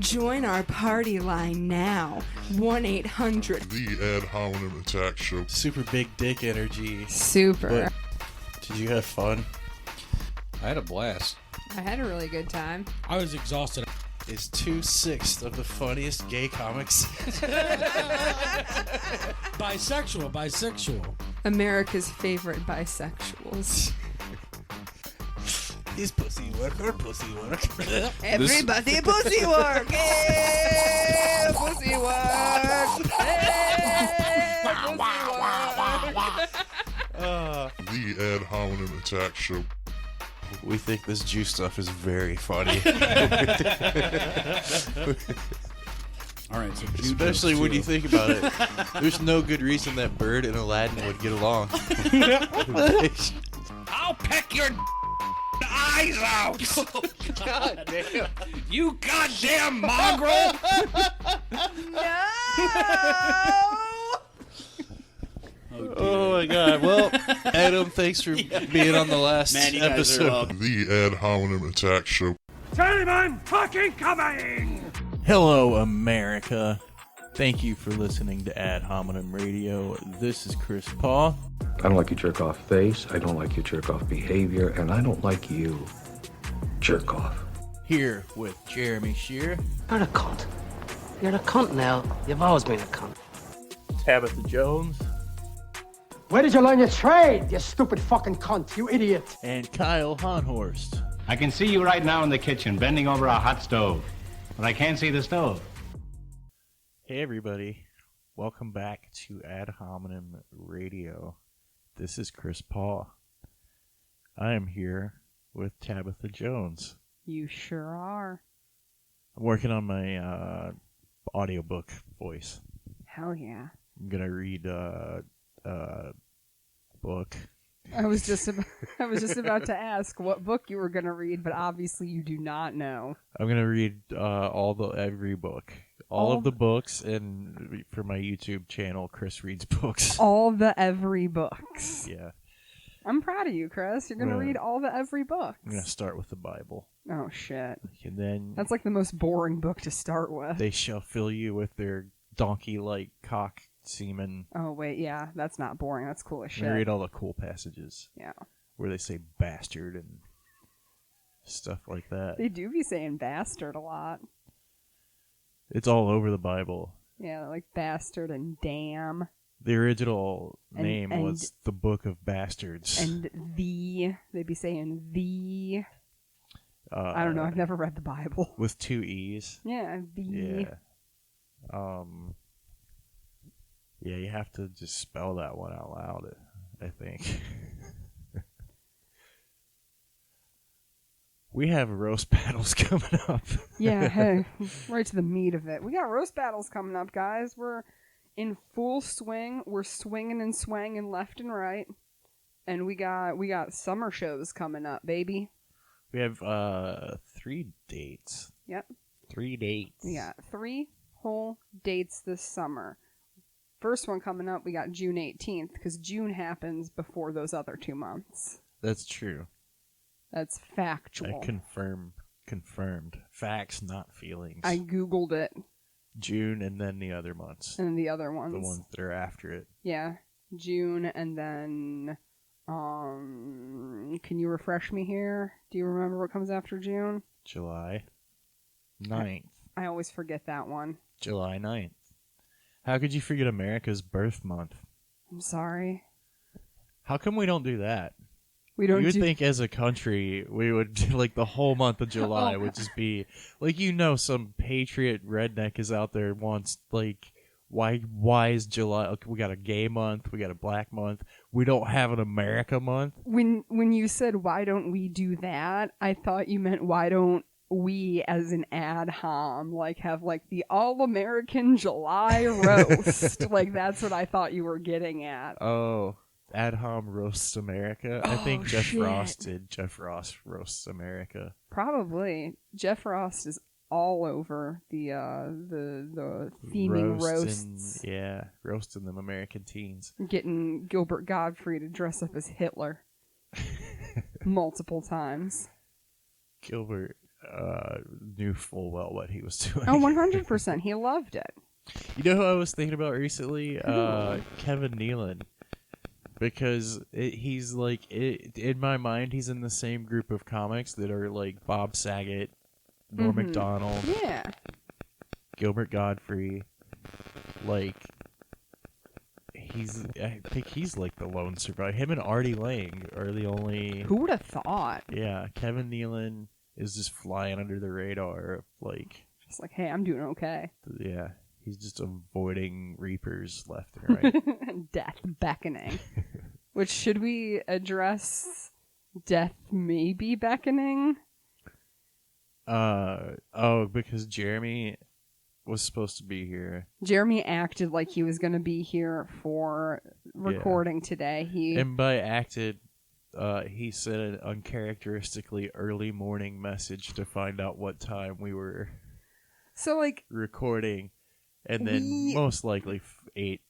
Join our party line now. 1-800. The Ad Hominem Attack Show. Super big dick energy. Super. But did you have fun? I had a blast. I had a really good time. I was exhausted. Is 2/6 of the funniest gay comics. Bisexual. America's favorite bisexuals. Is pussy work or pussy work? Everybody pussy work! Hey, pussy work! Hey, pussy work! The Ad Hominem Attack Show. We think this Jew stuff is very funny. All right, so Especially when you think about it. There's no good reason that Bird and Aladdin would get along. I'll peck your eyes out. God damn. You goddamn mongrel. Oh my God. Well, Adam, thanks for being on the last episode. The Ad Hominem Attack Show. Tell him I'm fucking coming. Hello, America. Thank you for listening to Ad Hominem Radio. This is Chris Paul. I don't like your jerk-off face, I don't like your jerk-off behavior, and I don't like you. Jerk-off. Here with Jeremy Shear, You're a cunt. You're a cunt now. You've always been a cunt. Tabitha Jones, Where did you learn your trade, you stupid fucking cunt, you idiot? and Kyle Honhorst. I can see you right now in the kitchen, bending over a hot stove. But I can't see the stove. Hey everybody, welcome back to Ad Hominem Radio. This is Chris Paul. I am here with Tabitha Jones. You sure are. I'm working on my audiobook voice. Hell yeah. I'm gonna read book. I was just about to ask what book you were going to read, but obviously you do not know. I'm gonna read every book. All of the books, and for my YouTube channel, Chris Reads Books. All the every books. Yeah. I'm proud of you, Chris. You're going to read all the every books. I'm gonna start with the Bible. Oh, shit. And then That's like the most boring book to start with. they shall fill you with their donkey-like cock semen. Oh, wait, yeah. That's not boring. That's cool as I'm gonna shit. read all the cool passages. Yeah. Where they say bastard and stuff like that. They do be saying bastard a lot. It's all over the Bible. Yeah, like bastard and damn. The original name and- was the Book of Bastards. And they'd be saying the. I don't know. I've never read the Bible. With 2 E's. Yeah, the. Yeah. Yeah, you have to just spell that one out loud, I think. We have roast battles coming up. Yeah, hey, right to the meat of it. We got roast battles coming up, guys. We're in full swing. We're swinging and swanging left and right. And we got summer shows coming up, baby. We have 3 dates. Yep. 3 dates. We got 3 whole dates this summer. First one coming up, we got June 18th, because June happens before those other 2 months. That's true. That's factual. Confirmed. Facts, not feelings. I Googled it. June and then the other months. And the other ones. The ones that are after it. Yeah. June and then... can you refresh me here? Do you remember what comes after June? July 9th. I always forget that one. July 9th. How could you forget America's birth month? I'm sorry. How come we don't do that? We don't. You would think as a country we would like the whole month of July would just be like, you know, some patriot redneck is out there wants like why is July? Okay, we got a gay month, we got a black month, we don't have an America month. When you said why don't we do that, I thought you meant why don't we as an ad hom like have like the all-American July roast. Like that's what I thought you were getting at. Oh. Ad hom roasts America. I think Jeff shit. Ross did. Jeff Ross roasts America. Probably. Jeff Ross is all over the theming roasts. Roasting them American teens. Getting Gilbert Gottfried to dress up as Hitler multiple times. Gilbert, knew full well what he was doing. Oh, 100%. He loved it. You know who I was thinking about recently? Kevin Nealon. Because he's like, in my mind, he's in the same group of comics that are like Bob Saget, Norm Macdonald, Yeah. Gilbert Godfrey. Like, I think he's like the lone survivor. Him and Artie Lang are the only. Who would have thought? Yeah, Kevin Nealon is just flying under the radar. Like, It's like, hey, I'm doing okay. yeah, he's just avoiding Reapers left and right. Death beckoning. Which, should we address death maybe beckoning? Because Jeremy was supposed to be here. Jeremy acted like he was going to be here for recording today. And by acted, he sent an uncharacteristically early morning message to find out what time we were recording, and then most likely ate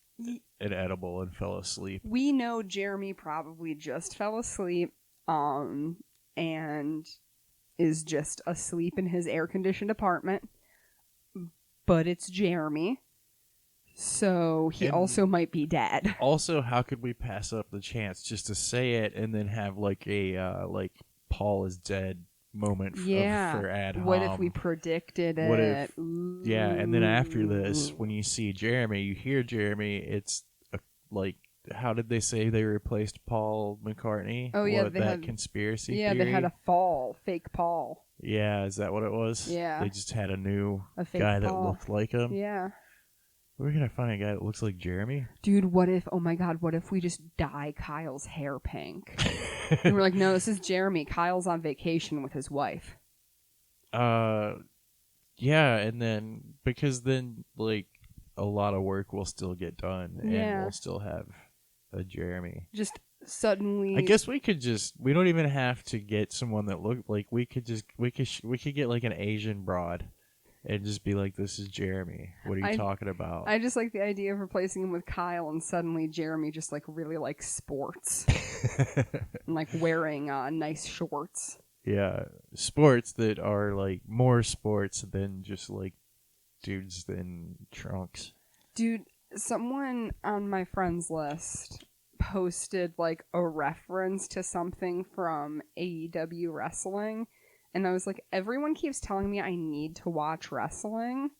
an edible and fell asleep. We know Jeremy probably just fell asleep and is just asleep in his air-conditioned apartment. But it's Jeremy, so he also might be dead. Also, how could we pass up the chance just to say it and then have like a Paul is dead moment for ad hoc? What if we predicted it? What if? Yeah, and then after this, when you see Jeremy, you hear Jeremy. It's like, how did they say they replaced Paul McCartney? Oh yeah, they had conspiracy. Yeah, theory? they had a fake Paul. Yeah, is that what it was? Yeah. They just had a fake guy Paul that looked like him? Yeah. We're going to find a guy that looks like Jeremy? Dude, what if we just dye Kyle's hair pink? And we're like, no, this is Jeremy. Kyle's on vacation with his wife. Yeah, and then, because then, like, a lot of work will still get done, and we'll still have a Jeremy. Just suddenly, I guess we don't even have to get someone that looked like, we could get like an Asian broad and just be like, this is Jeremy. What are you talking about? I just like the idea of replacing him with Kyle, and suddenly Jeremy just like really likes sports and like wearing nice shorts. Yeah, sports that are like more sports than just like dudes in trunks. Dude, someone on my friends list posted like a reference to something from AEW wrestling, and I was like, everyone keeps telling me I need to watch wrestling.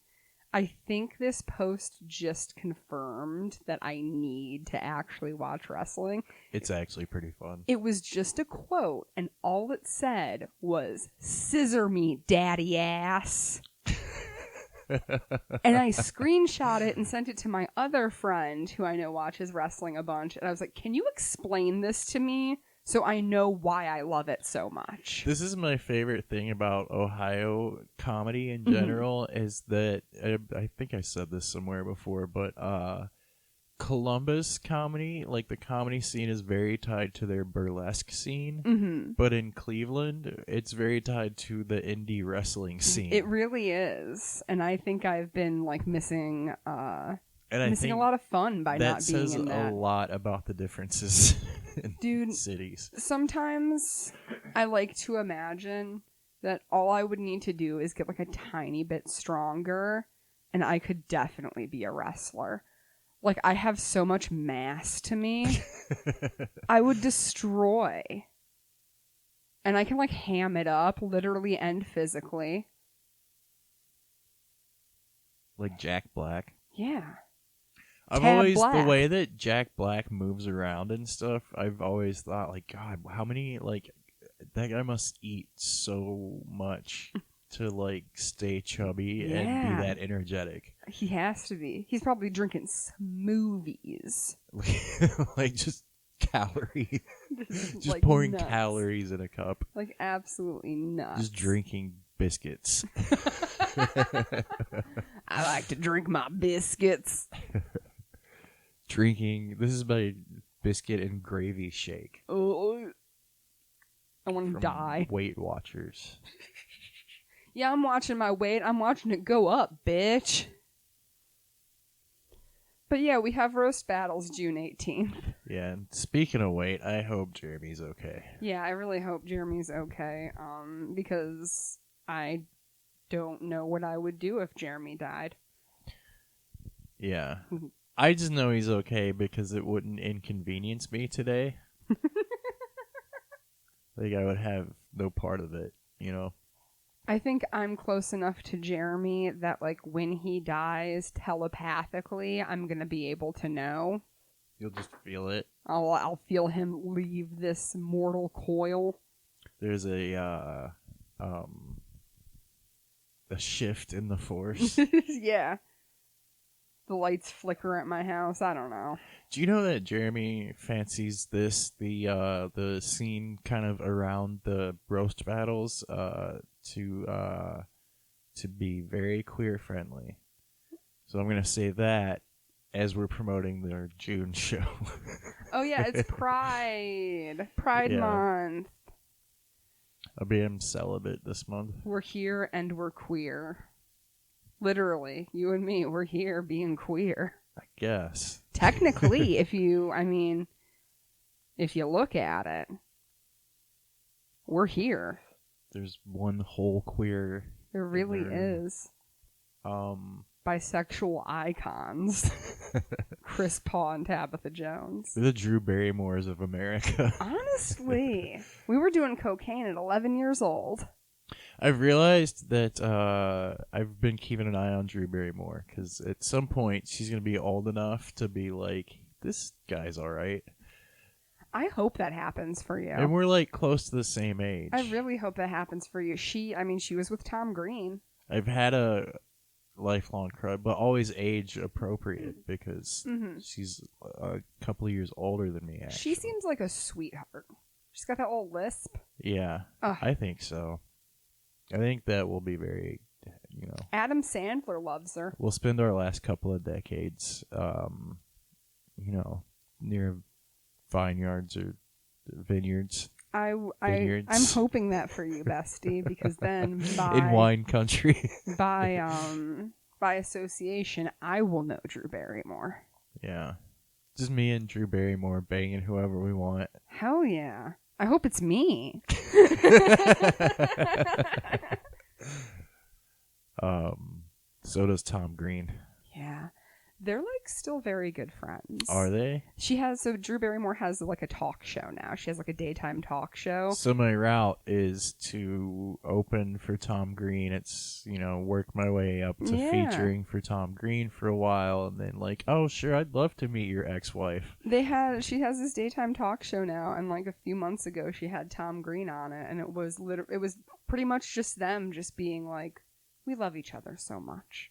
I think this post just confirmed that I need to actually watch wrestling. It's actually pretty fun. It was just a quote, and all it said was, "Scissor me, daddy ass." And I screenshot it and sent it to my other friend who I know watches wrestling a bunch, and I was like, can you explain this to me so I know why I love it so much? This is my favorite thing about Ohio comedy in general, is that, I think I said this somewhere before, but Columbus comedy, like the comedy scene, is very tied to their burlesque scene, but in Cleveland, it's very tied to the indie wrestling scene. It really is, and I think I've been like missing a lot of fun by not being in that. That says a lot about the differences in cities. Sometimes I like to imagine that all I would need to do is get like a tiny bit stronger, and I could definitely be a wrestler. Like, I have so much mass to me. I would destroy. And I can, like, ham it up, literally and physically. Like Jack Black. Yeah. The way that Jack Black moves around and stuff, I've always thought, like, God, how many, like, that guy must eat so much to, like, stay chubby and be that energetic. He has to be. He's probably drinking smoothies. Like, just calories. Just like pouring nuts. Calories in a cup. Like, absolutely nuts. Just drinking biscuits. I like to drink my biscuits. This is my biscuit and gravy shake. Oh, I want to die. Weight Watchers. Yeah, I'm watching my weight. I'm watching it go up, bitch. But yeah, we have roast battles June 18th. Yeah, and speaking of weight, I hope Jeremy's okay. Yeah, I really hope Jeremy's okay. Because I don't know what I would do if Jeremy died. Yeah. I just know he's okay because it wouldn't inconvenience me today. Like, I would have no part of it, you know? I think I'm close enough to Jeremy that, like, when he dies telepathically, I'm going to be able to know. You'll just feel it. I'll feel him leave this mortal coil. There's a shift in the force. Yeah. The lights flicker at my house. I don't know. Do you know that Jeremy fancies the scene kind of around the roast battles to be very queer friendly? So I'm gonna say that as we're promoting their June show. Oh yeah, it's Pride Yeah. Month. I'll be celibate this month. We're here and we're queer. Literally, you and me, we're here being queer. I guess. Technically, if you look at it, we're here. There's one whole queer. There really room. is. Bisexual icons. Chris and Tabitha Jones. They're the Drew Barrymores of America. Honestly, we were doing cocaine at 11 years old. I've realized that I've been keeping an eye on Drew Barrymore because at some point she's going to be old enough to be like, this guy's all right. I hope that happens for you. And we're like close to the same age. I really hope that happens for you. She was with Tom Green. I've had a lifelong crush, but always age appropriate because she's a couple of years older than me, actually. She seems like a sweetheart. She's got that old lisp. Yeah, Ugh. I think so. I think that will be very, Adam Sandler loves her. We'll spend our last couple of decades, near vineyards or vineyards. I'm Vineyards. hoping that for you, bestie, because then in wine country. by association, I will know Drew Barrymore. Yeah. Just me and Drew Barrymore banging whoever we want. Hell yeah. I hope it's me. So does Tom Green. Yeah. They're like still very good friends. Are they? Drew Barrymore has like a talk show now. She has like a daytime talk show. So my route is to open for Tom Green. It's, work my way up to featuring for Tom Green for a while and then like, oh sure, I'd love to meet your ex-wife. She has this daytime talk show now, and like a few months ago she had Tom Green on it, and it was pretty much just them just being like, we love each other so much.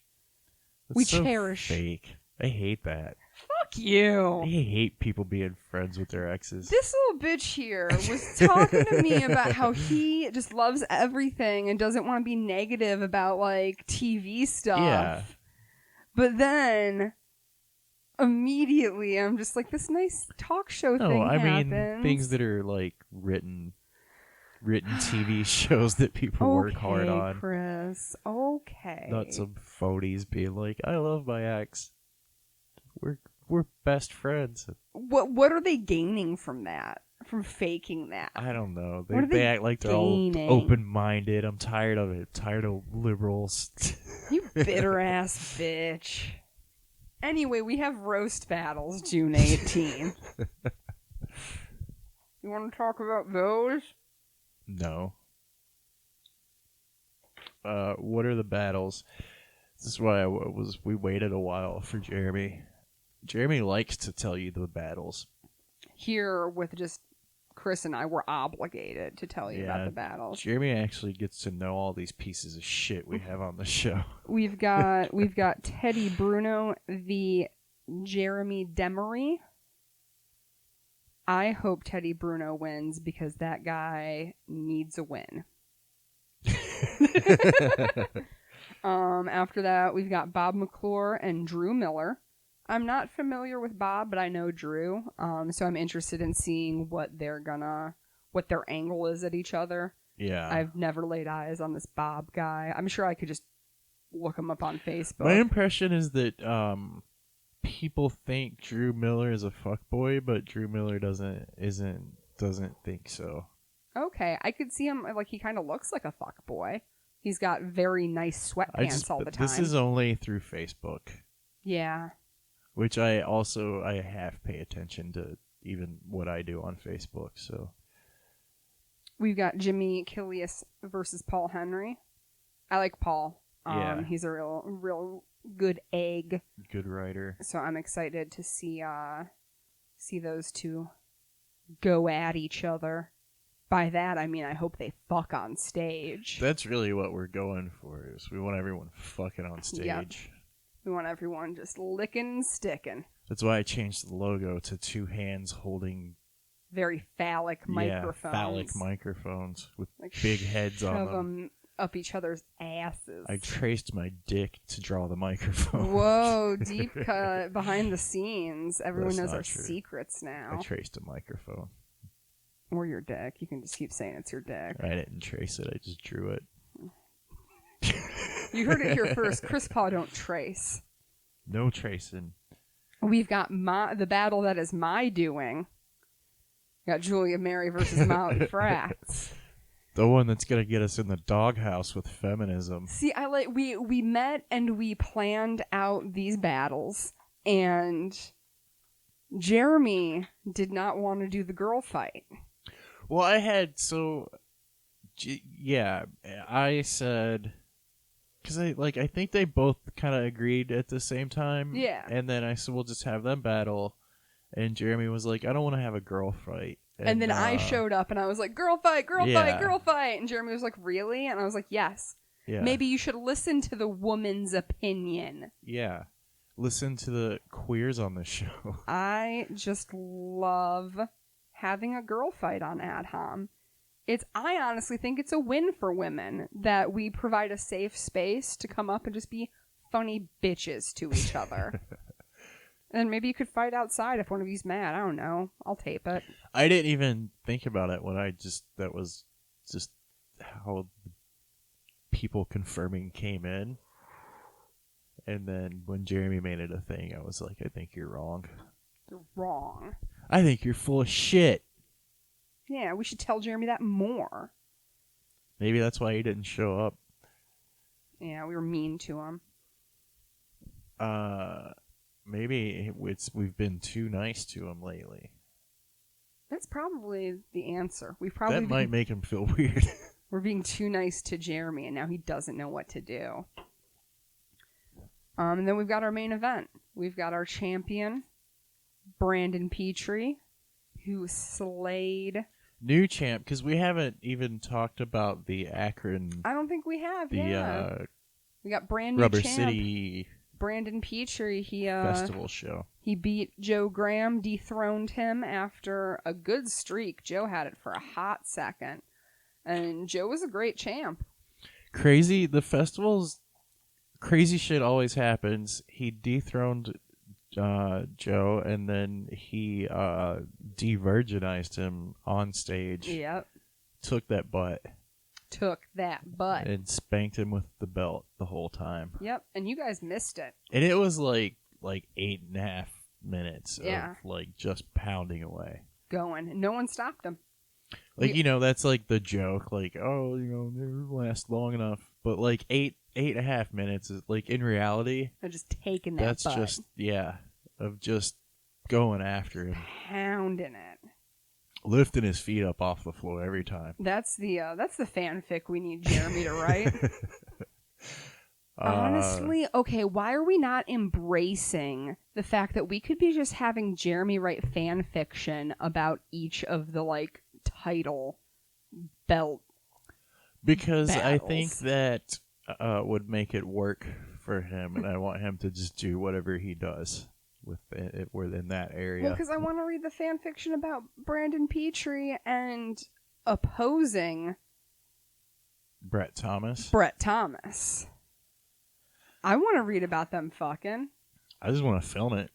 That's we so cherish. Fake. I hate that. Fuck you. I hate people being friends with their exes. This little bitch here was talking to me about how he just loves everything and doesn't want to be negative about like TV stuff. Yeah. But then immediately I'm just like, this nice talk show thing happens. Mean things that are like written TV shows that people work hard on. Chris. Okay. Not some phonies being like, I love my ex. We're best friends. What are they gaining from that? From faking that? I don't know. They act like they're all open-minded. I'm tired of it. I'm tired of liberals. You bitter ass bitch. Anyway, we have roast battles June 18th. You want to talk about those? No. What are the battles? This is why we waited a while for Jeremy. Jeremy likes to tell you the battles. Here with just Chris and I, we're obligated to tell you about the battles. Jeremy actually gets to know all these pieces of shit we have on the show. We've got Teddy Bruno v. Jeremy Demery. I hope Teddy Bruno wins because that guy needs a win. After that, we've got Bob McClure and Drew Miller. I'm not familiar with Bob, but I know Drew. So I'm interested in seeing what their angle is at each other. Yeah. I've never laid eyes on this Bob guy. I'm sure I could just look him up on Facebook. My impression is that people think Drew Miller is a fuckboy, but Drew Miller doesn't think so. Okay, I could see him like he kind of looks like a fuckboy. He's got very nice sweatpants all the time. This is only through Facebook. Yeah. Which I half pay attention to even what I do on Facebook, so. We've got Jimmy Kilius versus Paul Henry. I like Paul. Yeah. He's a real good egg. Good writer. So I'm excited to see those two go at each other. By that, I mean I hope they fuck on stage. That's really what we're going for, is we want everyone fucking on stage. Yep. We want everyone just licking and sticking. That's why I changed the logo to 2 hands holding Very phallic microphones. Phallic microphones with like big heads on shove them. Up each other's asses. I traced my dick to draw the microphone. Whoa, deep cut behind the scenes. Everyone That's knows our not true. secrets now. I traced a microphone. Or your dick. You can just keep saying it's your dick. I didn't trace it. I just drew it. You heard it here first. Chris Paul don't trace. No tracing. We've got the battle that is my doing. We got Julia Mary versus Molly Frats. The one that's gonna get us in the doghouse with feminism. See, we met and we planned out these battles, and Jeremy did not want to do the girl fight. Well, I said, because I think they both kind of agreed at the same time. Yeah. And then I said, we'll just have them battle. And Jeremy was like, I don't want to have a girl fight. And then I showed up and I was like, girl fight, girl fight, girl fight. And Jeremy was like, really? And I was like, yes. Yeah. Maybe you should listen to the woman's opinion. Yeah. Listen to the queers on the show. I just love having a girl fight on Ad Hom. I honestly think it's a win for women that we provide a safe space to come up and just be funny bitches to each other. And maybe you could fight outside if one of you's mad. I don't know. I'll tape it. I didn't even think about it when that was just how people confirming came in. And then when Jeremy made it a thing, I was like, I think you're wrong. You're wrong. I think you're full of shit. Yeah, we should tell Jeremy that more. Maybe that's why he didn't show up. Yeah, we were mean to him. Maybe we've been too nice to him lately. That's probably the answer. That might make him feel weird. We're being too nice to Jeremy, and now he doesn't know what to do. And then we've got our main event. We've got our champion, Brandon Petrie, who slayed. New champ, because we haven't even talked about the Akron. I don't think we have. We got brand new Rubber champ, City Brandon Petrie. festival show. He beat Joe Graham, dethroned him after a good streak. Joe had it for a hot second, and Joe was a great champ. Crazy, the festival's crazy shit always happens. He dethroned Joe, and then he de-virginized him on stage. Yep. Took that butt. And spanked him with the belt the whole time. Yep, and you guys missed it. And it was like 8.5 minutes of just pounding away. Going. No one stopped him. That's like the joke, never last long enough. But 8.5 minutes is in reality. They're just taking that That's butt. just, of just going after him. Pounding it. Lifting his feet up off the floor every time. That's the fanfic we need Jeremy to write. Honestly, okay, why are we not embracing the fact that we could be just having Jeremy write fan fiction about each of the title belt? Because battles. I think that would make it work for him, and I want him to just do whatever he does within that area. Well, because I want to read the fan fiction about Brandon Petrie and opposing Brett Thomas. I want to read about them fucking. I just want to film it.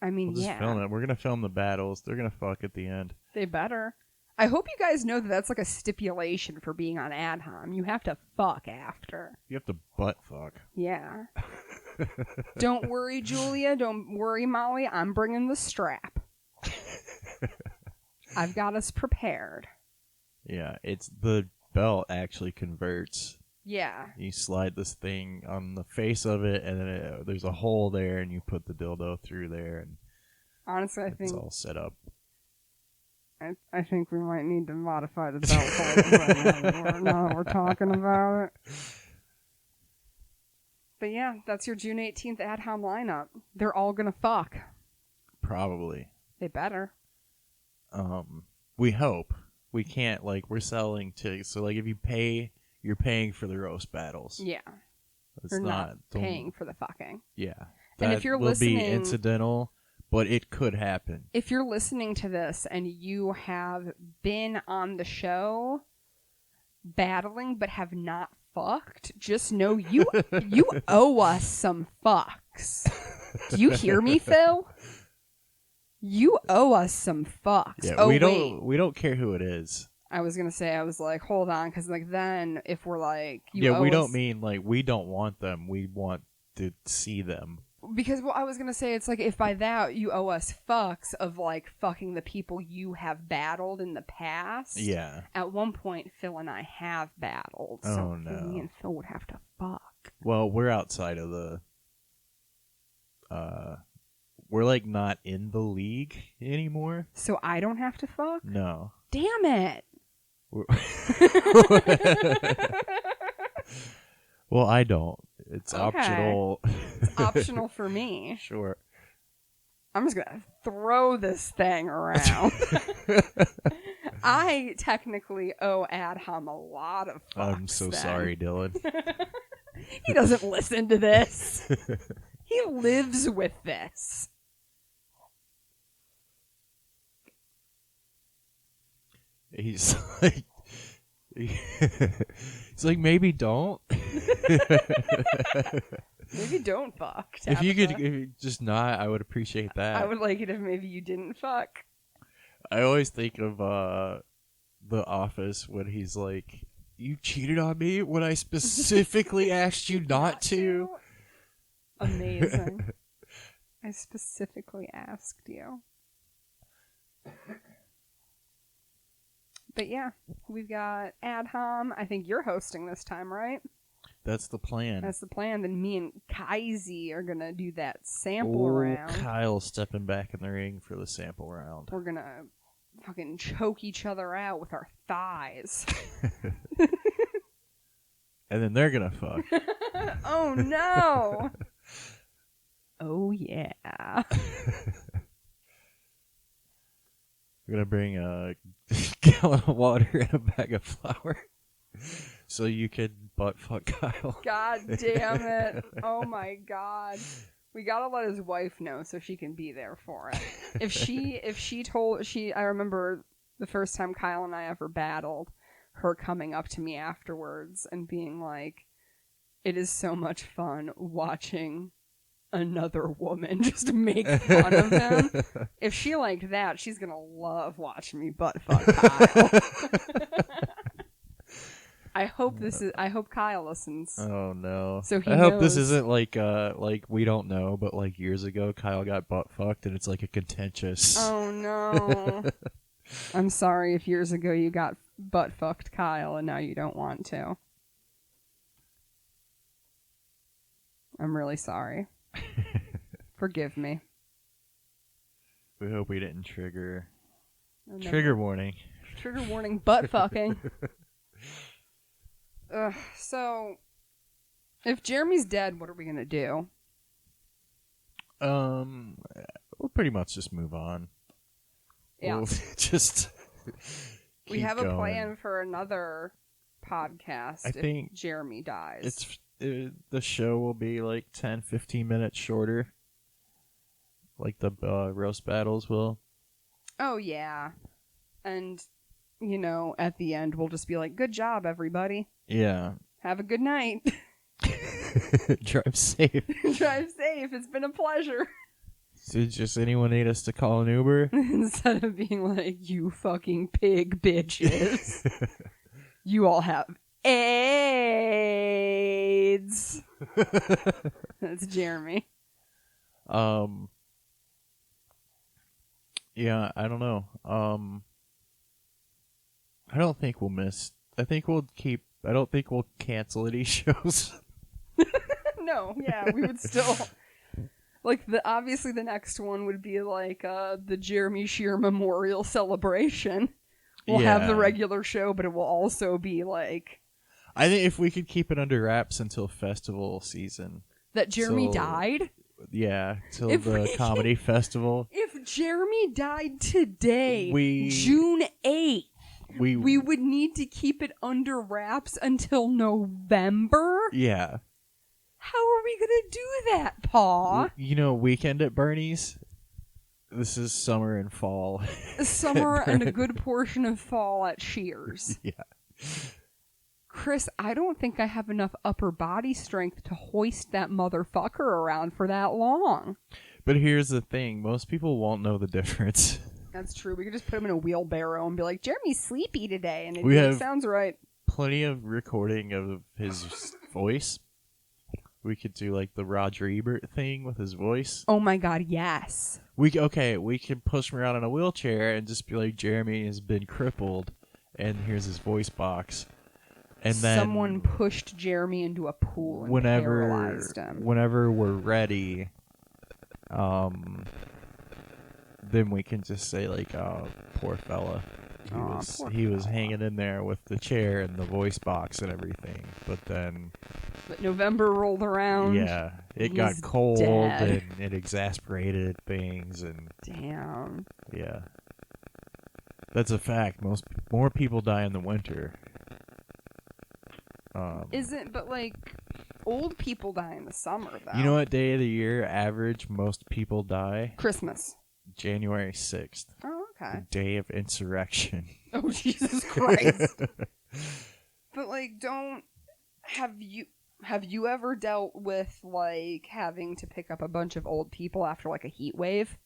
I mean, we'll just film it. We're going to film the battles. They're going to fuck at the end. They better. I hope you guys know that that's a stipulation for being on Ad Hom. You have to fuck after. You have to butt fuck. Yeah. Don't worry, Julia. Don't worry, Molly. I'm bringing the strap. I've got us prepared. Yeah, it's the belt actually converts Yeah. You slide this thing on the face of it, and then there's a hole there, and you put the dildo through there, and Honestly, I it's think all set up. I think we might need to modify the belt hold now that we're talking about it. But yeah, that's your June 18th ad hom lineup. They're all gonna fuck. Probably. They better. We hope. We can't, like, we're selling tickets, so, like, if you pay, you're paying for the roast battles. Yeah. It's You're not paying for the fucking. Yeah. And That if you're will listening, be incidental, but it could happen. if you're listening to this and you have been on the show battling but have not fucked, just know you owe us some fucks. Do you hear me, Phil? You owe us some fucks. Yeah, oh, we wait. don't care who it is. I was gonna say, I was like, hold on, because like then if we're like, we don't mean like we don't want them. We want to see them. Because I was gonna say, it's like if by that you owe us fucks of like fucking the people you have battled in the past. Yeah. At one point, Phil and I have battled. Oh, So no. me and Phil would have to fuck. Well, we're outside of the. We're like not in the league anymore. So I don't have to fuck? No. Damn it. Well, I don't. It's Okay. optional. It's optional for me. Sure. I'm just gonna throw this thing around. I technically owe Adham a lot of fucks. I'm so then. sorry, Dylan. He doesn't listen to this. He lives with this. He's like, he's like, maybe don't. Maybe don't fuck. If you Tabitha. could just not, I would appreciate that. I would like it if maybe you didn't fuck. I always think of The Office when he's like, "You cheated on me when I specifically asked you not to." Amazing. I specifically asked you. But yeah, we've got Adham. I think you're hosting this time, right? That's the plan. That's the plan. Then me and Kaisi are going to do that sample round. Kyle stepping back in the ring for the sample round. We're going to fucking choke each other out with our thighs. And then they're gonna fuck. Oh no! Oh yeah. We're gonna bring a gallon of water and a bag of flour, so you could butt fuck Kyle. God damn it! Oh my god. We gotta let his wife know so she can be there for it. I remember the first time Kyle and I ever battled, her coming up to me afterwards and being like, "It is so much fun watching another woman just make fun of him." If she liked that, she's gonna love watching me butt fuck Kyle. I hope Kyle listens. Oh no! So he I hope this knows. isn't like we don't know, but like years ago, Kyle got butt fucked, and it's like a contentious. Oh no! I'm sorry if years ago you got butt fucked Kyle and now you don't want to. I'm really sorry. Forgive me. We hope we didn't trigger. Oh, no. Trigger warning. Trigger warning, butt fucking. So, if Jeremy's dead, what are we gonna do? We'll pretty much just move on. Yeah. We'll just. We keep have a going. plan for another podcast I think if Jeremy dies. The show will be like 10-15 minutes shorter. Like the roast battles will. Oh, yeah. And, at the end, we'll just be like, good job, everybody. Yeah. Have a good night. Drive safe. Drive safe. It's been a pleasure. Did just anyone need us to call an Uber? Instead of being like, you fucking pig bitches. You all have AIDS. That's Jeremy. Yeah, I don't know. I don't think we'll miss. I think we'll keep I don't think we'll cancel any shows. No, yeah, we would still like obviously the next one would be like the Jeremy Shear Memorial Celebration. We'll have the regular show, but it will also be like I think if we could keep it under wraps until festival season. That Jeremy died? Yeah, till the comedy festival. If Jeremy died today, We- June 8th, We would need to keep it under wraps until November? Yeah. How are we going to do that, Paw? You know, Weekend at Bernie's? This is summer and fall. Summer and a good portion of fall at Shears. Yeah. Chris, I don't think I have enough upper body strength to hoist that motherfucker around for that long. But here's the thing. Most people won't know the difference. That's true. We could just put him in a wheelbarrow and be like, Jeremy's sleepy today. And We have- sounds right. Plenty of recording of his voice. We could do like the Roger Ebert thing with his voice. Oh my god, yes. We can push him around in a wheelchair and just be like, Jeremy has been crippled, and here's his voice box. And then someone pushed Jeremy into a pool and paralyzed him. Whenever we're ready, then we can just say like, "Oh, poor fella, he was hanging in there with the chair and the voice box and everything." But then, November rolled around. yeah, it got He's cold dead. and it exasperated things, and Damn. yeah, that's a fact. More people die in the winter. Isn't, but like, old people die in the summer, though. You know what day of the year average most people die? Christmas. January 6th. Oh, okay. The day of insurrection. Oh, Jesus Christ. But like, have you ever dealt with like having to pick up a bunch of old people after like a heat wave?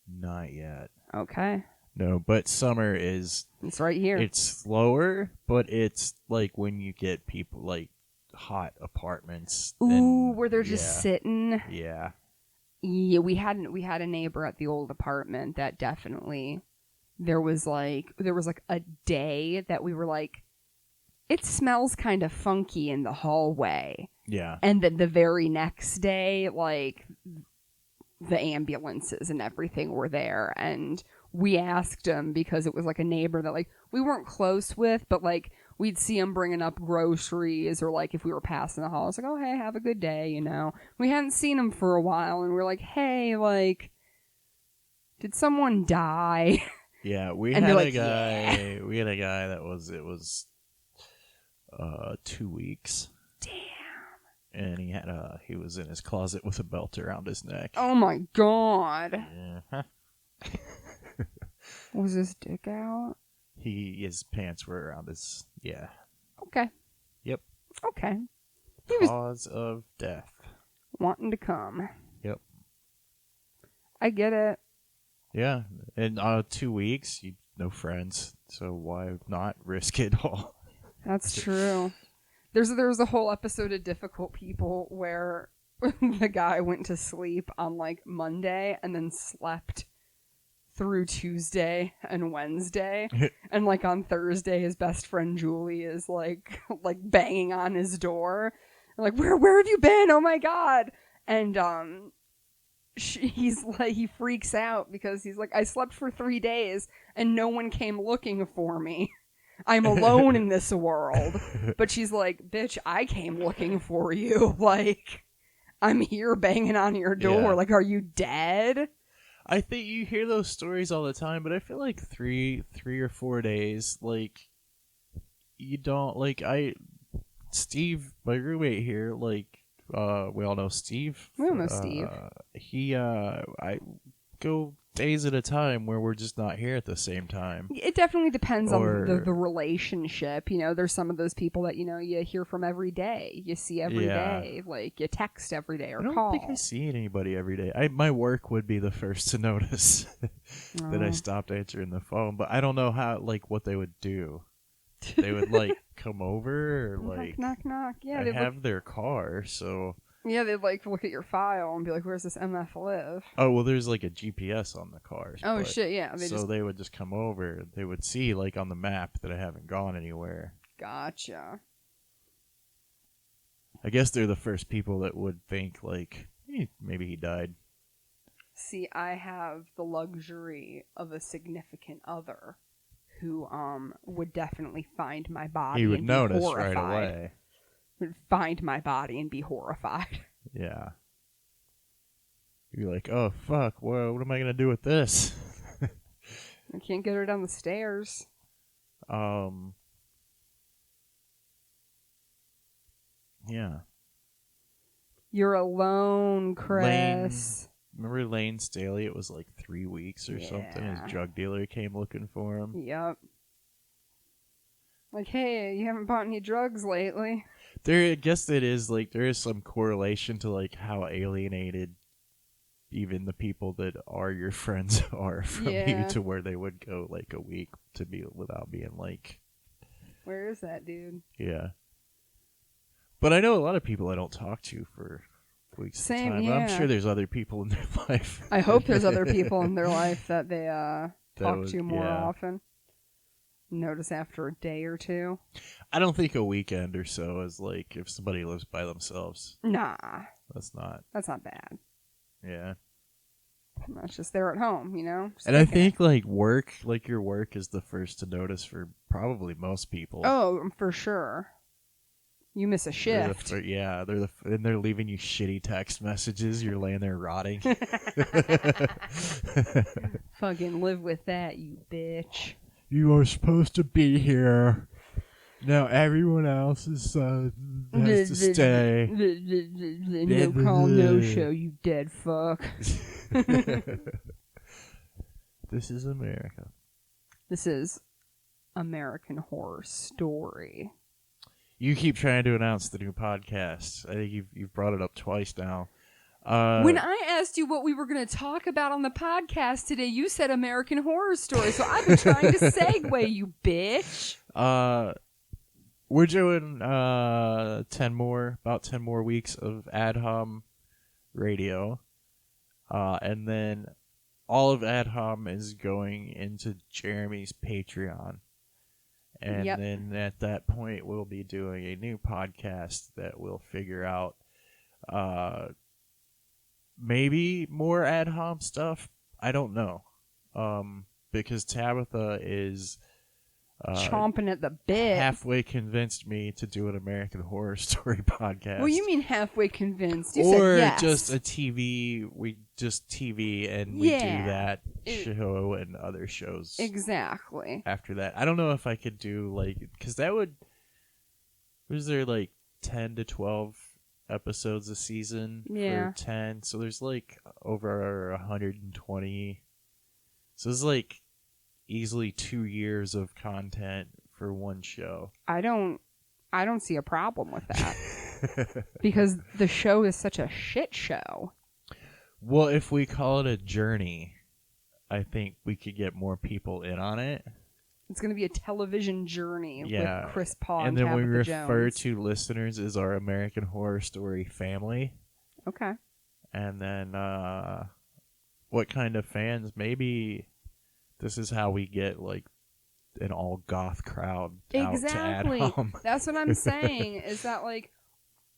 Not yet. Okay. No, but summer is... It's right here. It's slower, but it's like when you get people like hot apartments. Ooh, where they're just sitting. Yeah. Yeah, we had a neighbor at the old apartment that definitely there was like a day that we were like, it smells kind of funky in the hallway. Yeah. And then the very next day, like, the ambulances and everything were there, and we asked him because it was like a neighbor that like we weren't close with, but like we'd see him bringing up groceries, or like if we were passing the hall, it's like, oh hey, have a good day, you know. We hadn't seen him for a while, and we're like, hey, like, did someone die? Yeah, we And had they're a like, guy. yeah. We had a guy that was 2 weeks. Damn. And he was in his closet with a belt around his neck. Oh my god. Uh-huh. Was his dick out? His pants were around his... Yeah. Okay. Yep. Okay. He was Cause of death. wanting to come. Yep. I get it. Yeah. In 2 weeks, no friends, so why not risk it all? That's true. There was a whole episode of Difficult People where the guy went to sleep on like Monday and then slept through Tuesday and Wednesday, and like on Thursday his best friend Julie is like banging on his door, like, where have you been? Oh my god. And he's like, he freaks out because he's like, I slept for 3 days and no one came looking for me. I'm alone in this world. But she's like, bitch, I came looking for you. Like, I'm here banging on your door. Yeah. Like, are you dead? I think you hear those stories all the time, but I feel like three or 4 days, like, you don't, like, Steve, my roommate here, like, we all know Steve. We all know Steve. I go days at a time where we're just not here at the same time. It definitely depends on Or- the relationship. You know, there's some of those people that, you know, you hear from every day. You see every Yeah. day. Like, you text every day or I don't call. think I see anybody every day. My work would be the first to notice that I Oh. stopped answering the phone, but I don't know how, like, what they would do. They would, like, come over or, like, knock, knock. Yeah, I they'd have their car, so... they'd like look at your file and be like, where's this MF live? Oh, well, there's, like, a GPS on the cars. Oh, shit, yeah. They would just come over. They would see, like, on the map that I haven't gone anywhere. Gotcha. I guess they're the first people that would think, like, maybe he died. See, I have the luxury of a significant other who would definitely find my body He would and notice be horrified. right away. Would find my body and be horrified. Yeah. You'd be like, oh, fuck, what am I going to do with this? I can't get her down the stairs. Yeah. You're alone, Chris. Remember Lane Staley? It was like 3 weeks or something. His drug dealer came looking for him. Yep. Like, hey, you haven't bought any drugs lately. I guess it is, like, there is some correlation to, like, how alienated even the people that are your friends are from you, to where they would go, like, a week to be without being, like... Where is that dude? Yeah. But I know a lot of people I don't talk to for weeks at a time. Yeah. I'm sure there's other people in their life. I hope there's other people in their life that they talk to more often. Notice after a day or two. I don't think a weekend or so is like if somebody lives by themselves. Nah. That's not bad. Yeah. That's just they're at home, you know? And I think like work, like your work is the first to notice for probably most people. Oh, for sure. You miss a shift. And they're leaving you shitty text messages. You're laying there rotting. Fucking live with that, you bitch. You are supposed to be here. Now everyone else has to stay. No call, no show, you dead fuck. This is America. This is American Horror Story. You keep trying to announce the new podcast. I think you've brought it up twice now. When I asked you what we were going to talk about on the podcast today, you said American Horror Story. So I've been trying to segue, you bitch. We're doing 10 more weeks of Ad Hom radio. And then all of Ad Hom is going into Jeremy's Patreon. And then at that point, we'll be doing a new podcast that we'll figure out maybe more Ad Hom stuff. I don't know. Because Tabitha is chomping at the bit. Halfway convinced me to do an American Horror Story podcast. Well, you mean halfway convinced? You or said yes. Just a TV. We just TV and we do that show and other shows. Exactly. After that, I don't know if I could do like because that would. Was there like 10 to 12 episodes a season? Yeah. For 10, so there's like over 120. So it's like easily 2 years of content for one show. I don't see a problem with that. Because the show is such a shit show. Well, if we call it a journey, I think we could get more people in on it. It's going to be a television journey with Chris Paul and then Tabitha we refer Jones. to listeners as our American Horror Story family. Okay. And then what kind of fans? Maybe this is how we get like an all goth crowd out to Ad Hom. That's what I'm saying, is that like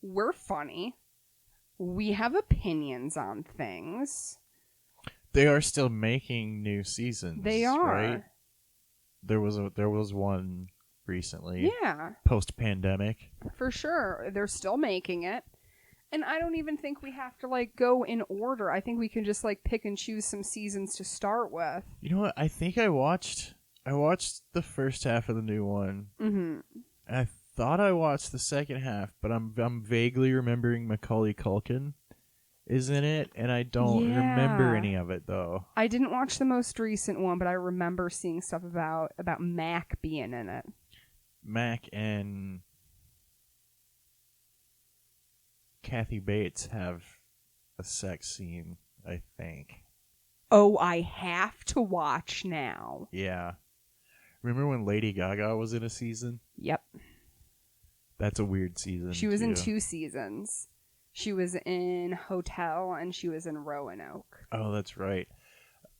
we're funny. We have opinions on things. They are still making new seasons. They are. Right? There was one recently. Yeah. Post-pandemic. For sure. They're still making it. And I don't even think we have to like go in order. I think we can just like pick and choose some seasons to start with. You know what? I think I watched the first half of the new one. Mm-hmm. I thought I watched the second half, but I'm vaguely remembering Macaulay Culkin is in it, and I don't remember any of it though. I didn't watch the most recent one, but I remember seeing stuff about Mac being in it. Mac and Kathy Bates have a sex scene, I think. Oh, I have to watch now. Yeah. Remember when Lady Gaga was in a season? Yep. That's a weird season. She was in 2 seasons. She was in Hotel and she was in Roanoke. Oh, that's right.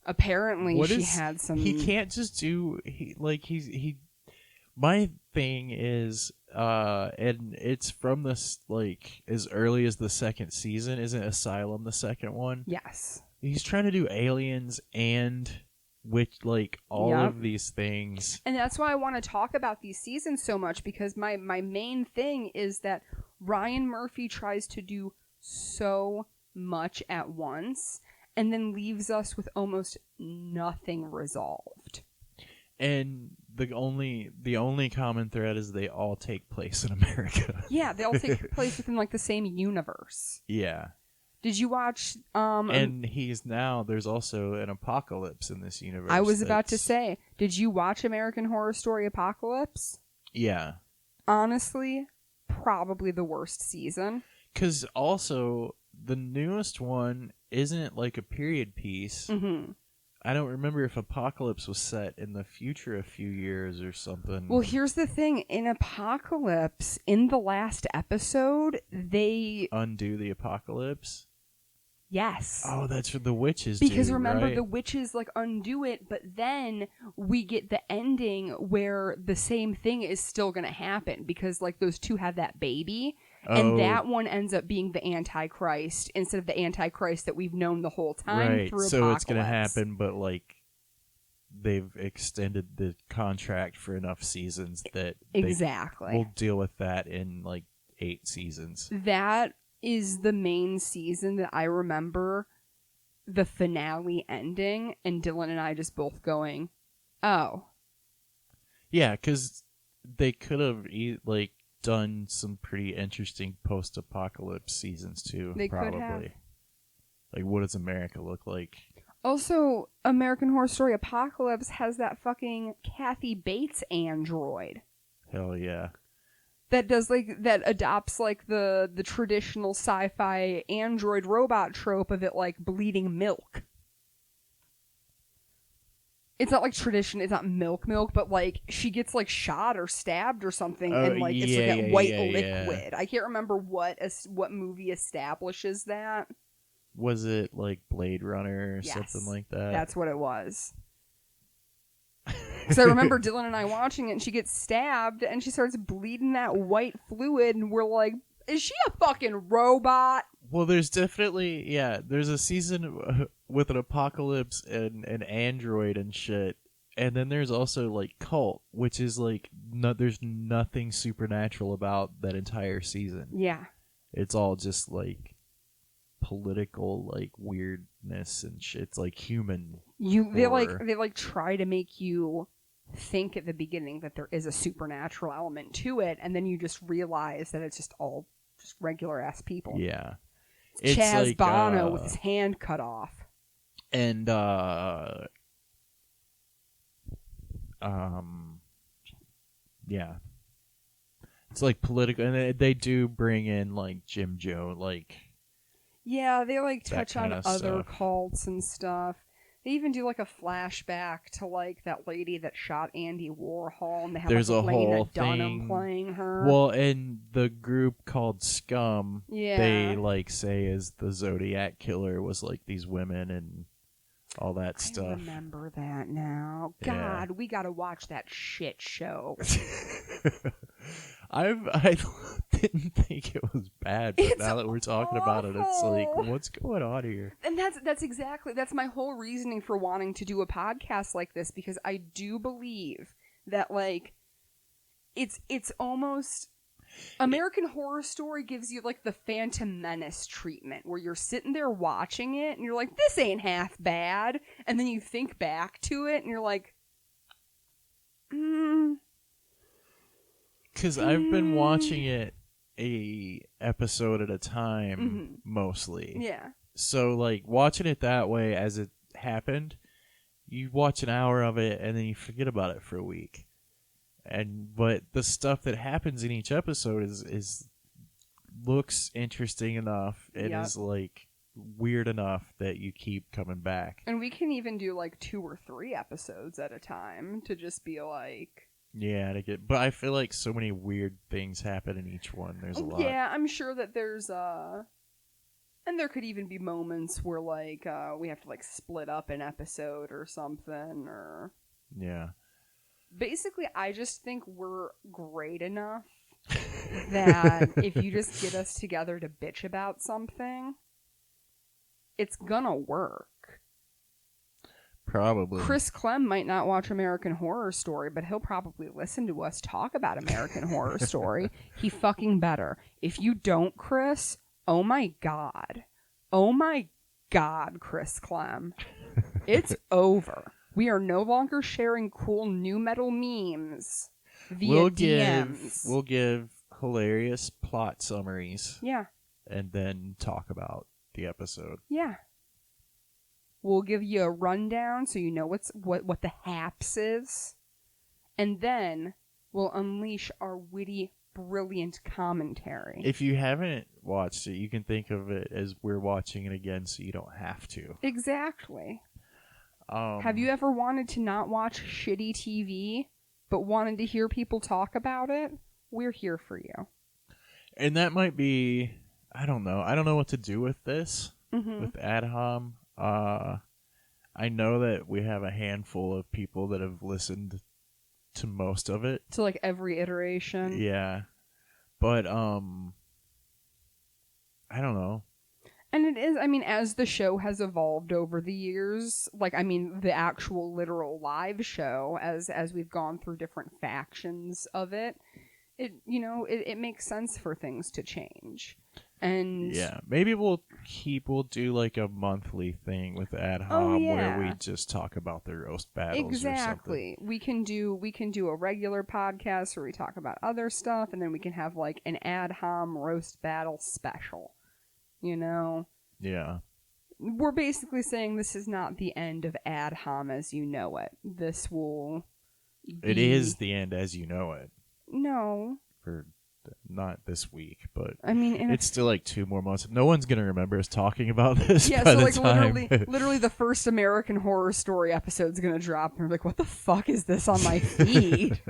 Apparently, she had some. He can't just do. My thing is, and it's from this, like, as early as the second season. Isn't Asylum the second one? Yes. He's trying to do aliens and all Yep. of these things. And that's why I want to talk about these seasons so much, because my main thing is that Ryan Murphy tries to do so much at once and then leaves us with almost nothing resolved. And the only common thread is they all take place in America. Yeah, they all take place within like the same universe. Yeah. Did you watch and there's also an apocalypse in this universe. I was about to say, did you watch American Horror Story Apocalypse? Yeah. Honestly, probably the worst season. Because also, the newest one isn't like a period piece. Mm-hmm. I don't remember if Apocalypse was set in the future a few years or something. Well, here's the thing. In Apocalypse, in the last episode, they... Undo the apocalypse? Yes. Oh, that's what the witches because do, remember, right? the witches like undo it, but then we get the ending where the same thing is still going to happen because like those two have that baby. And that one ends up being the Antichrist instead of the Antichrist that we've known the whole time. Right, Through so Apocalypse. it's going to happen, but like they've extended the contract for enough seasons that exactly we'll deal with that in like 8 seasons. That is the main season that I remember the finale ending, and Dylan and I just both going, "Oh, yeah," because they could have like done some pretty interesting post-apocalypse seasons too. They probably. could have. Like, what does America look like? Also, American Horror Story Apocalypse has that fucking Kathy Bates android Hell yeah. that does like that adopts like the traditional sci-fi android robot trope of it like bleeding milk. It's not like tradition, it's not milk, but like she gets like shot or stabbed or something, and like it's like that white liquid. Yeah. I can't remember what movie establishes that. Was it like Blade Runner or yes, something like that? That's what it was. Because I remember Dylan and I watching it, and she gets stabbed, and she starts bleeding that white fluid, and we're like, is she a fucking robot? Well, there's definitely, there's a season with an apocalypse and an android and shit. And then there's also, like, Cult, which is, like, there's nothing supernatural about that entire season. Yeah. It's all just, like, political, like, weirdness and shit. It's, like, human They try to make you think at the beginning that there is a supernatural element to it, and then you just realize that it's just all just regular ass people. Yeah. It's Chaz like, Bono with his hand cut off. And yeah. It's like political, and they do bring in like Jim Joe, like yeah, they like touch on other stuff. cults and stuff. They even do like a flashback to like that lady that shot Andy Warhol, and they have there's like, a Lena whole Dunham thing playing her. Well, and the group called Scum, yeah, they like say is the Zodiac killer was like these women and all that stuff. I remember that now. God, we gotta watch that shit show. I didn't think it was bad, but now that we're talking about it, it's like, what's going on here? And that's my whole reasoning for wanting to do a podcast like this, because I do believe that like it's almost American Horror Story gives you like the Phantom Menace treatment, where you're sitting there watching it and you're like, this ain't half bad, and then you think back to it and you're like, Because I've been watching it a episode at a time, mostly. Yeah. So, like, watching it that way as it happened, you watch an hour of it and then you forget about it for a week. But the stuff that happens in each episode is looks interesting enough. It is like weird enough that you keep coming back. And we can even do like 2 or 3 episodes at a time to just be like. Yeah, but I feel like so many weird things happen in each one. There's a lot. Yeah, I'm sure that there's and there could even be moments where like we have to like split up an episode or something, or yeah. Basically, I just think we're great enough that if you just get us together to bitch about something, it's gonna work. Probably. Chris Clem might not watch American Horror Story, but he'll probably listen to us talk about American Horror Story. He fucking better. If you don't, Chris, oh my God. Oh my God, Chris Clem. It's over. We are no longer sharing cool new metal memes via DMs. We'll give hilarious plot summaries. Yeah. And then talk about the episode. Yeah. We'll give you a rundown so you know what the haps is. And then we'll unleash our witty, brilliant commentary. If you haven't watched it, you can think of it as we're watching it again so you don't have to. Exactly. Have you ever wanted to not watch shitty TV, but wanted to hear people talk about it? We're here for you. And that might be... I don't know. I don't know what to do with this, with AdHom. I know that we have a handful of people that have listened to most of it. To like every iteration. Yeah. But, I don't know. And it is, I mean, as the show has evolved over the years, like, I mean, the actual literal live show, as we've gone through different factions of it, it makes sense for things to change. And yeah, maybe we'll do like a monthly thing with AdHom where we just talk about the roast battles. Exactly. Or something. We can do a regular podcast where we talk about other stuff, and then we can have like an AdHom roast battle special. You know? Yeah. We're basically saying this is not the end of AdHom as you know it. This will It is the end as you know it. No. For not this week, but I mean, it's still like 2 more months. No one's gonna remember us talking about this. Yeah, by so the like time. literally the first American Horror Story episode's gonna drop, and we're like, what the fuck is this on my feed?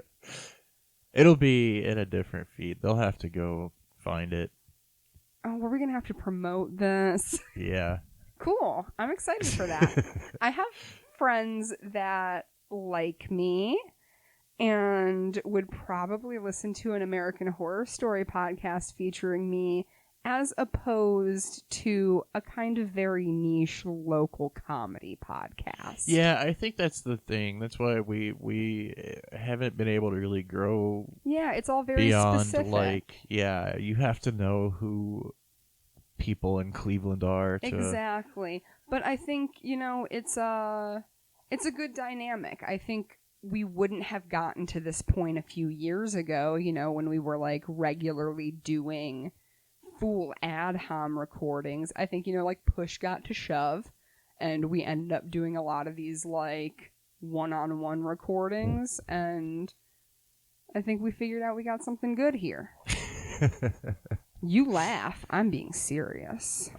It'll be in a different feed. They'll have to go find it. Oh, were we gonna have to promote this? Yeah. Cool. I'm excited for that. I have friends that like me and would probably listen to an American Horror Story podcast featuring me as opposed to a kind of very niche local comedy podcast. Yeah, I think that's the thing. That's why we haven't been able to really grow. Yeah, it's all very beyond specific. like, yeah, you have to know who people in Cleveland are. Exactly. But I think, it's a good dynamic. I think we wouldn't have gotten to this point a few years ago, when we were like regularly doing full AdHom recordings. I think, like push got to shove and we ended up doing a lot of these like one-on-one recordings, and I think we figured out we got something good here. You laugh. I'm being serious.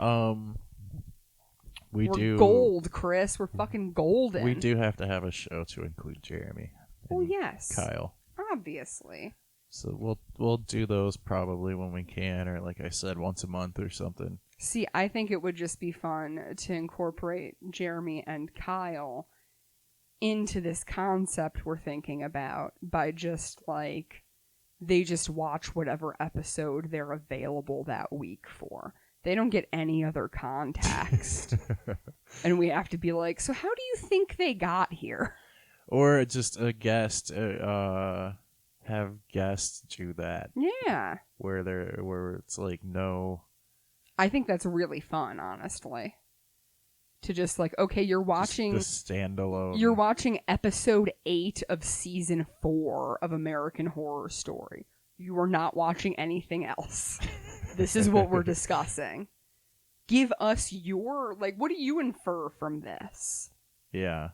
We're gold, Chris. We're fucking golden. We do have to have a show to include Jeremy. Well, yes. Kyle. Obviously. So we'll do those probably when we can, or like I said, once a month or something. See, I think it would just be fun to incorporate Jeremy and Kyle into this concept we're thinking about by just like they just watch whatever episode they're available that week for. They don't get any other context. And we have to be like, so how do you think they got here? Or just a guest, have guests do that. Yeah. Where it's like, no. I think that's really fun, honestly. To just like, okay, you're watching... Just the standalone. You're watching episode 8 of season 4 of American Horror Story. You are not watching anything else. This is what we're discussing. Give us your... Like, what do you infer from this? Yeah.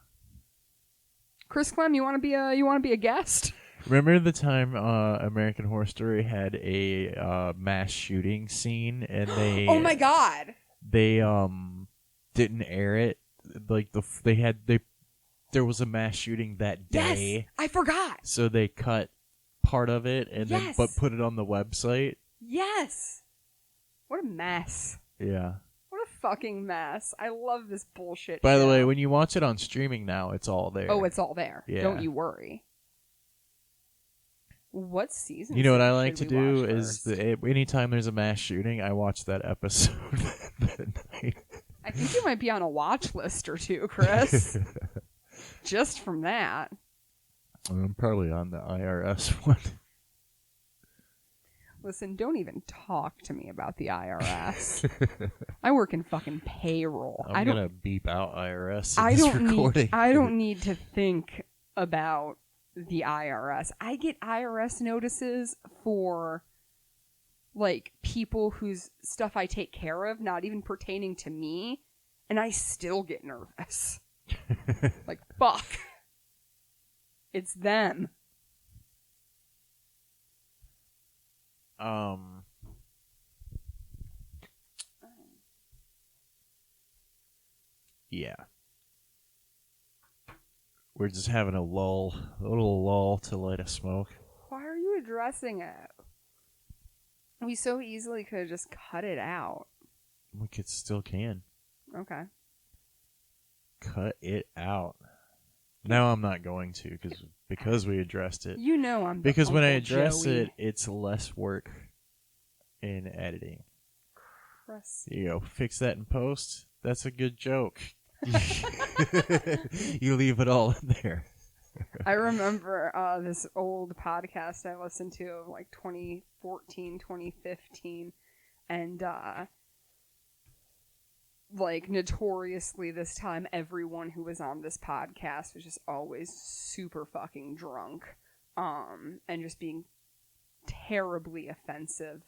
Chris Clem, you want to be a guest? Remember the time American Horror Story had a mass shooting scene, and they... Oh my god! They didn't air it. Like there was a mass shooting that day. Yes, I forgot. So they cut part of it and then put it on the website. Yes. What a mess. Yeah. What a fucking mess. I love this bullshit By show. the way, when you watch it on streaming now, it's all there. Oh, it's all there. Yeah. Don't you worry. What season? You know what I like to should we do watch is first? anytime there's a mass shooting, I watch that episode that night. I think you might be on a watch list or two, Chris. Just from that. I'm probably on the IRS one. Listen, don't even talk to me about the IRS. I work in fucking payroll. I'm gonna beep out IRS. I in this don't recording. need. I don't need to think about the IRS. I get IRS notices for like people whose stuff I take care of, not even pertaining to me, and I still get nervous. Like, fuck. It's them. Yeah. We're just having a little lull to light a smoke. Why are you addressing it? We so easily could have just cut it out. We still can. Okay. Cut it out. No, I'm not going to because we addressed it. You know I'm the Because when I Uncle address Joey. it, it's less work in editing. Chris. You go, fix that in post. That's a good joke. You leave it all in there. I remember this old podcast I listened to of like 2014, 2015, and like notoriously this time everyone who was on this podcast was just always super fucking drunk, and just being terribly offensive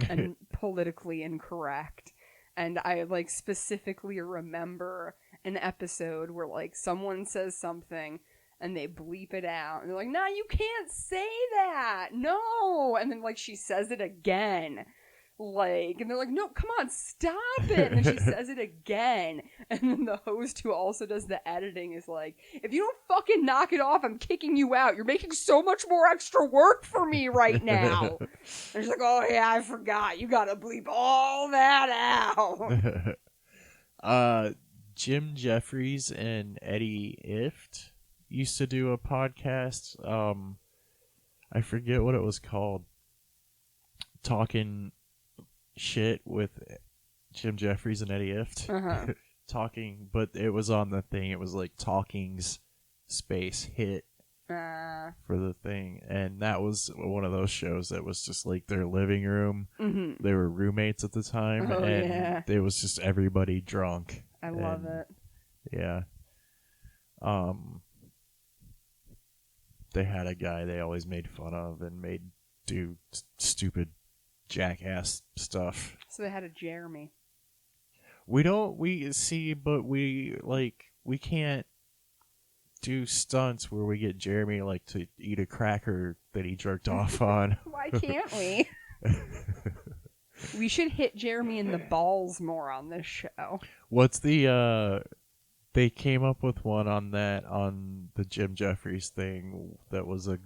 and politically incorrect. And I like specifically remember an episode where like someone says something and they bleep it out and they're like, "No, you can't say that. No." And then like she says it again. Like, and they're like, "No, come on, stop it." And then she says it again. And then the host who also does the editing is like, "If you don't fucking knock it off, I'm kicking you out. You're making so much more extra work for me right now." And she's like, "Oh yeah, I forgot. You gotta bleep all that out." Jim Jeffries and Eddie Ift used to do a podcast. I forget what it was called. Talking shit with Jim Jeffries and Eddie Ift. Uh-huh. Talking, but it was on the thing. It was like Talking's space hit for the thing. And that was one of those shows that was just like their living room. Mm-hmm. They were roommates at the time. Oh, and yeah. it was just everybody drunk. I love it. Yeah. They had a guy they always made fun of and made do stupid jackass stuff. So they had a Jeremy. We can't do stunts where we get Jeremy like to eat a cracker that he jerked off on. Why can't we? We should hit Jeremy in the balls more on this show. What's the they came up with one on the Jim Jeffries thing that was a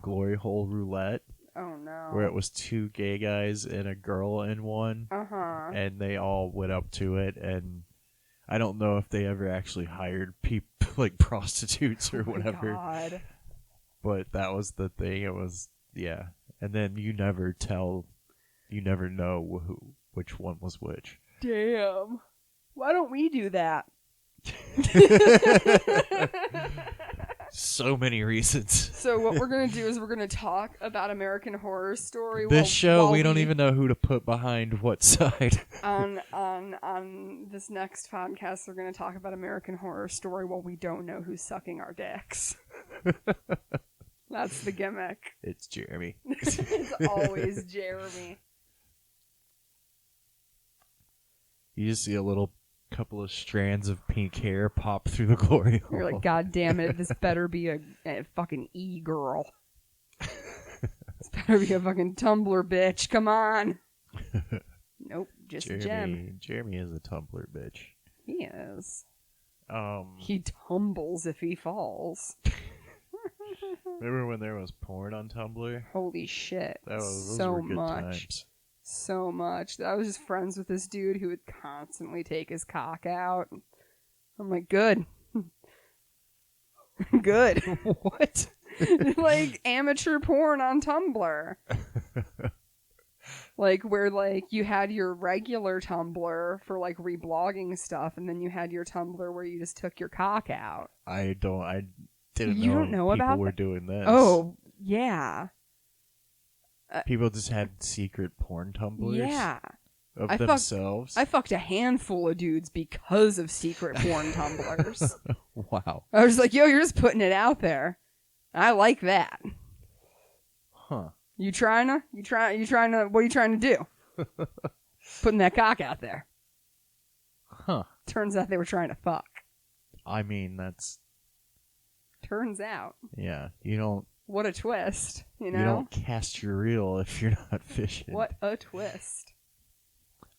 glory hole roulette. Oh no. Where it was two gay guys and a girl in one. Uh-huh. And they all went up to it, and I don't know if they ever actually hired people like prostitutes or whatever. God. But that was the thing. It was, yeah. And then you never know which one was which. Damn. Why don't we do that? So many reasons. So what we're going to do is we're going to talk about American Horror Story. This show, we don't even know who to put behind what side. On this next podcast, we're going to talk about American Horror Story while we don't know who's sucking our dicks. That's the gimmick. It's Jeremy. It's always Jeremy. You just see a little couple of strands of pink hair pop through the glory hole. You're like, God damn it, this better be a fucking E-girl. This better be a fucking Tumblr bitch. Come on. Nope, just Jem. Jeremy is a Tumblr bitch. He is. Um, He tumbles if he falls. Remember when there was porn on Tumblr? Holy shit. Those so were good much. times. So much. I was just friends with this dude who would constantly take his cock out. I'm like, good. Good. What? like amateur porn on Tumblr. Like where like you had your regular Tumblr for like reblogging stuff, and then you had your Tumblr where you just took your cock out. I didn't You know don't know people about were that? doing this. Oh, yeah. People just had secret porn Tumblrs Yeah. of I themselves. I fucked a handful of dudes because of secret porn Tumblrs. Wow. I was like, yo, you're just putting it out there. I like that. Huh. You trying to, what are you trying to do? Putting that cock out there. Huh. Turns out they were trying to fuck. I mean, that's... Turns out. Yeah. You don't... What a twist, you know? You don't cast your reel if you're not fishing. What a twist.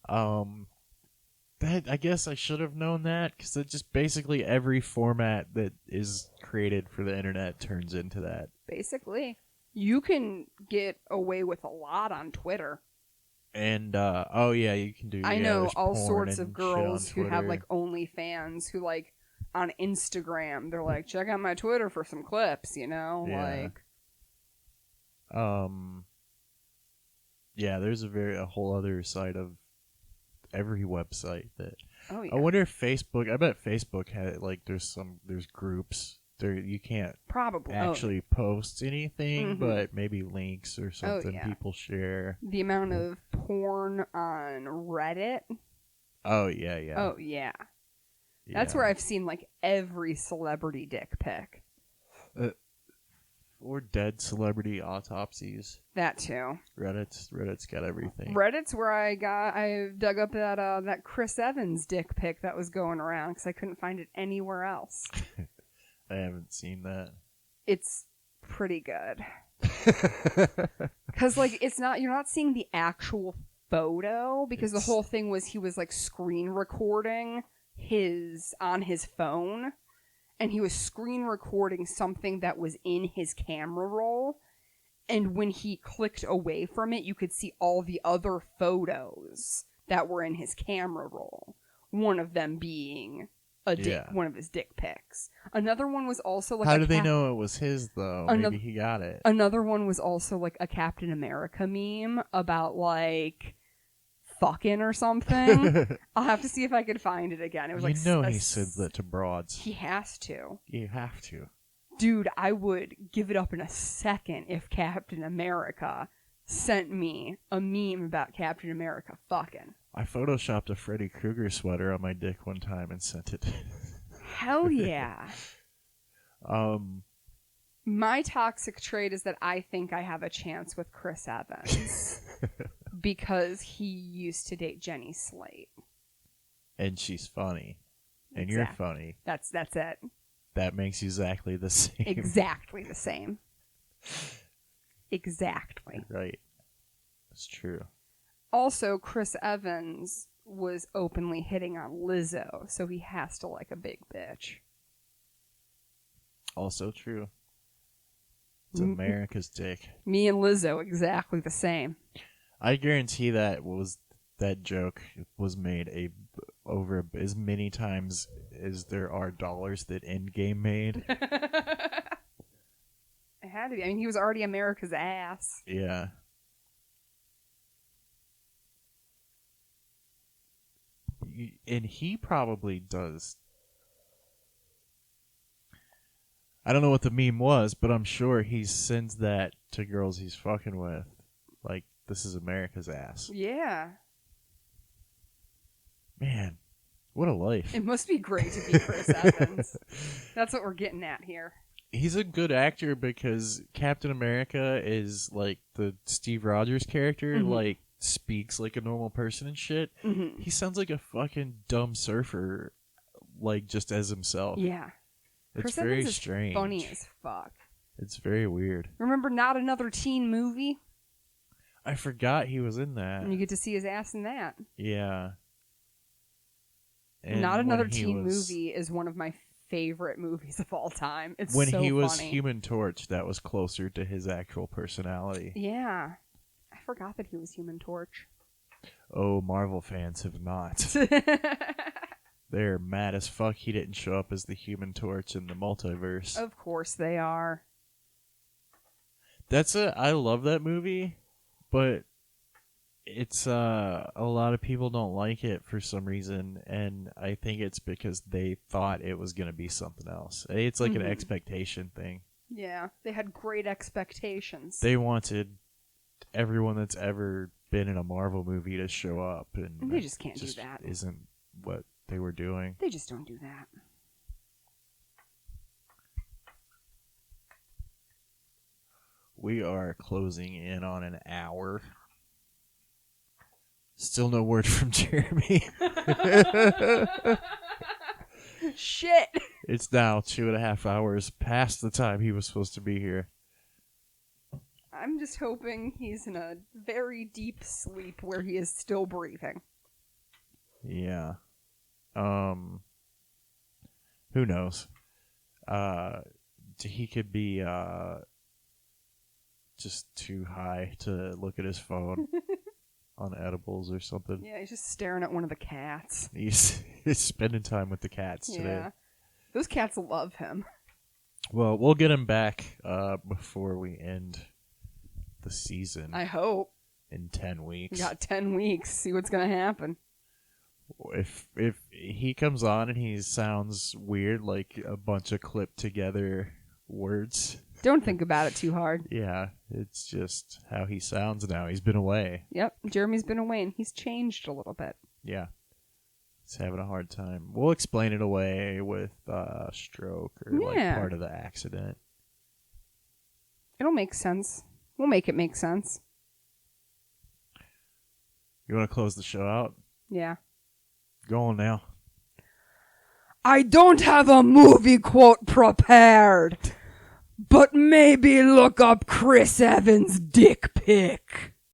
That I guess I should have known that, because it's just basically every format that is created for the internet turns into that. Basically. You can get away with a lot on Twitter. And, oh yeah, you can do... I yeah, know there's all porn sorts and of shit on girls who have, Twitter. like, OnlyFans who, like, on Instagram, they're like, check out my Twitter for some clips, you know? Yeah. Like... Yeah, there's a whole other side of every website that... Oh, yeah. I wonder if Facebook... I bet Facebook had, like, there's groups... There, you can't Probably. actually post anything, Mhm. but maybe links or something yeah. people share. The amount of porn on Reddit. Oh, yeah, yeah. Oh, yeah. That's Yeah. where I've seen, like, every celebrity dick pic. Or dead celebrity autopsies. That, too. Reddit's got everything. Reddit's where I dug up that Chris Evans dick pic that was going around, because I couldn't find it anywhere else. I haven't seen that. It's pretty good. Because, like, you're not seeing the actual photo, because the whole thing was he was, like, screen recording on his phone, and he was screen recording something that was in his camera roll, and when he clicked away from it, you could see all the other photos that were in his camera roll. One of them being one of his dick pics. Another one was also like... How did they know it was his, though? Maybe he got it. Another one was also like a Captain America meme about, like, fucking or something. I'll have to see if I could find it again. It was like... he said that to broads. He has to. You have to. Dude, I would give it up in a second if Captain America sent me a meme about Captain America fucking. I photoshopped a Freddy Krueger sweater on my dick one time and sent it. Hell yeah. My toxic trait is that I think I have a chance with Chris Evans. Because he used to date Jenny Slate. And she's funny. And you're funny. That's it. That makes you exactly the same. Exactly the same. Exactly. Right. That's true. Also, Chris Evans was openly hitting on Lizzo, so he has to like a big bitch. Also true. It's America's dick. Me and Lizzo, exactly the same. I guarantee that joke was made over as many times as there are dollars that Endgame made. It had to be. I mean, he was already America's ass. Yeah. And he probably does. I don't know what the meme was, but I'm sure he sends that to girls he's fucking with. Like, this is America's ass. Yeah. Man, what a life. It must be great to be Chris Evans. That's what we're getting at here. He's a good actor because Captain America is like the Steve Rogers character, like speaks like a normal person and shit. Mm-hmm. He sounds like a fucking dumb surfer, like just as himself. Yeah. It's Chris very Evans is strange. funny as fuck. It's very weird. Remember Not Another Teen Movie? I forgot he was in that. And you get to see his ass in that. Yeah. And Not Another when he Teen was- Movie is one of my favorite movies of all time. It's When so he was funny. Human Torch, that was closer to his actual personality. Yeah. I forgot that he was Human Torch. Oh, Marvel fans have not. They're mad as fuck he didn't show up as the Human Torch in the multiverse. Of course they are. I love that movie, but it's a lot of people don't like it for some reason, and I think it's because they thought it was going to be something else. It's like an expectation thing. Yeah, they had great expectations. They wanted everyone that's ever been in a Marvel movie to show up, and they just can't do that. Isn't what they were doing. They just don't do that. We are closing in on an hour. Still no word from Jeremy. Shit. It's now 2.5 hours past the time he was supposed to be here. I'm just hoping he's in a very deep sleep where he is still breathing. Yeah. Who knows? He could be just too high to look at his phone on edibles or something. Yeah, he's just staring at one of the cats. He's spending time with the cats today. Yeah. Those cats love him. Well, we'll get him back before we end the season. I hope. In 10 weeks. We got 10 weeks. See what's going to happen. If he comes on and he sounds weird, like a bunch of clipped together words. Don't think about it too hard. Yeah, it's just how he sounds now. He's been away. Yep, Jeremy's been away and he's changed a little bit. Yeah. He's having a hard time. We'll explain it away with stroke or like part of the accident. It'll make sense. We'll make it make sense. You want to close the show out? Yeah. Go on now. I don't have a movie quote prepared, but maybe look up Chris Evans' dick pic.